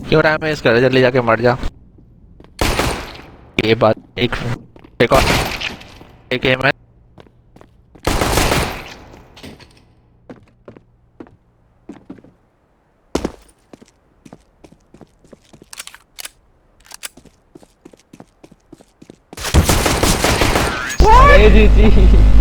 क्यों time waste कर, जल्दी जाके मर जा। ये बात एक और एक एम है। अरे जीती